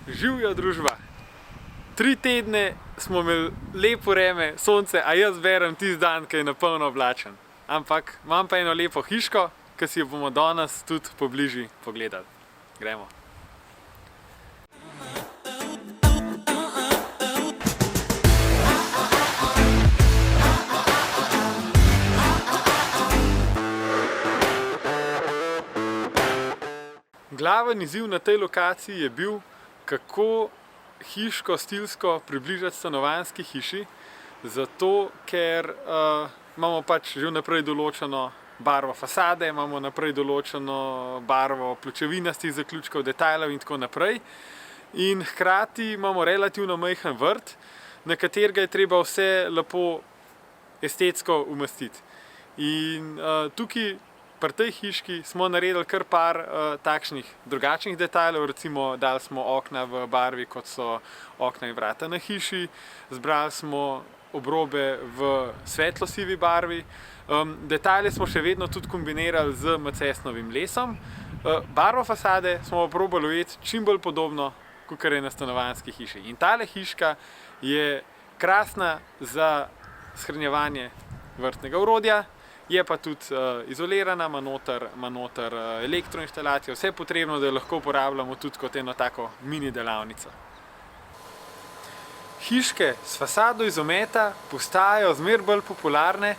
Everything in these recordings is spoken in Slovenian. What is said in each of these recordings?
Živjo družba. 3 tedne smo imeli lepo vreme, sonce, a jaz berem tisti dan, ki je napolno oblačen. Ampak imam pa eno lepo hiško, ki si jo bomo danes tudi pobližje pogledali. Gremo. Glaven izziv na tej lokaciji je bil, kako hiško stilsko približati stanovanjski hiši, zato ker imamo pač že vnaprej določeno barvo fasade, imamo naprej določeno barvo pločevinastih zaključkov, detajlov in tako naprej. In hkrati imamo relativno majhen vrt, na katerega je treba vse lepo estetsko umestiti. In tukaj pri tej hiški smo naredili kar par takšnih drugačnih detajlov, recimo dali smo okna v barvi, kot so okna in vrata na hiši, zbrali smo obrobe v svetlo sivi barvi, detajle smo še vedno tudi kombinirali z macesnovim lesom, barvo fasade smo probali ujeti čim bolj podobno, kot je na stanovanjski hiši. In tale hiška je krasna za shranjevanje vrtnega orodja, je pa tudi izolirana, ima noter elektroinštalacijo, vse potrebno, da jo lahko uporabljamo tudi kot eno tako mini delavnico. Hiške s fasado iz ometa postajajo zmeraj bolj popularne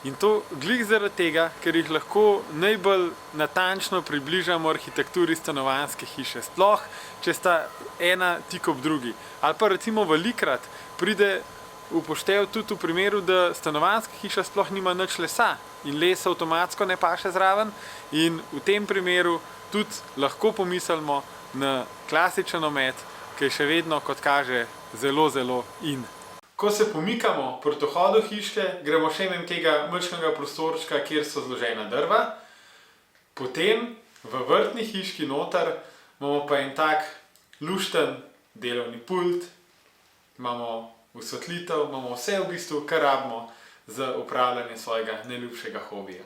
in to glih zaradi tega, ker jih lahko najbolj natančno približamo arhitekturi stanovanjske hiše, sploh če sta ena tik ob drugi. Ali pa recimo velikokrat pride upoštev tudi v primeru, da stanovanjska hiša sploh nima nič lesa in les avtomatsko ne paše zraven, in v tem primeru tudi lahko pomislimo na klasičen omet, ki je še vedno, kot kaže, zelo, zelo in. Ko se pomikamo proti vhodu hiške, gremo še mimo tega majhnega prostorčka, kjer so zložena drva. Potem v vrtni hiški noter imamo pa en tak lušten delovni pult, imamo osvetlitev, imamo vse v bistvu, kar rabimo za upravljanje svojega najljubšega hobija.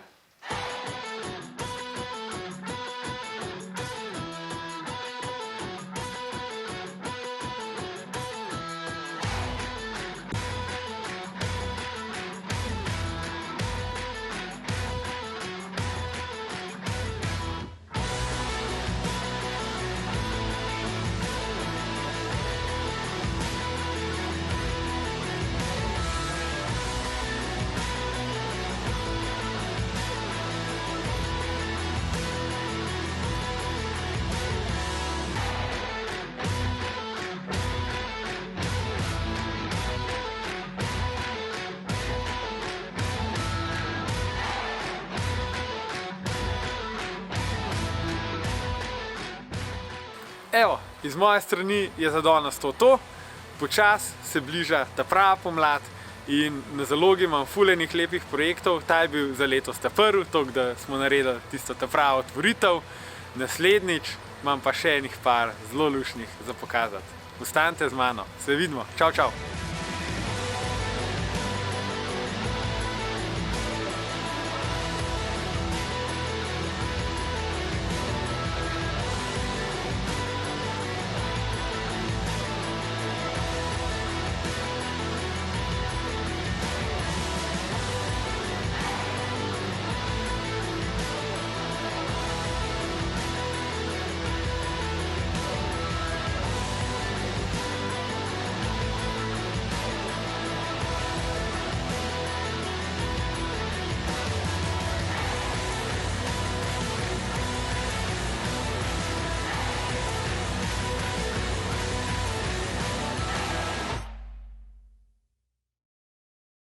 Evo, iz moje strani je za danes to. Počasi se bliža ta prava pomlad in na zalogi imam ful enih lepih projektov. Ta je bil za letos ta prvi, toliko da smo naredili tisto ta pravo otvoritev. Naslednjič imam pa še enih par zelo luštnih za pokazati. Ostanite z mano, se vidimo, čau, čau!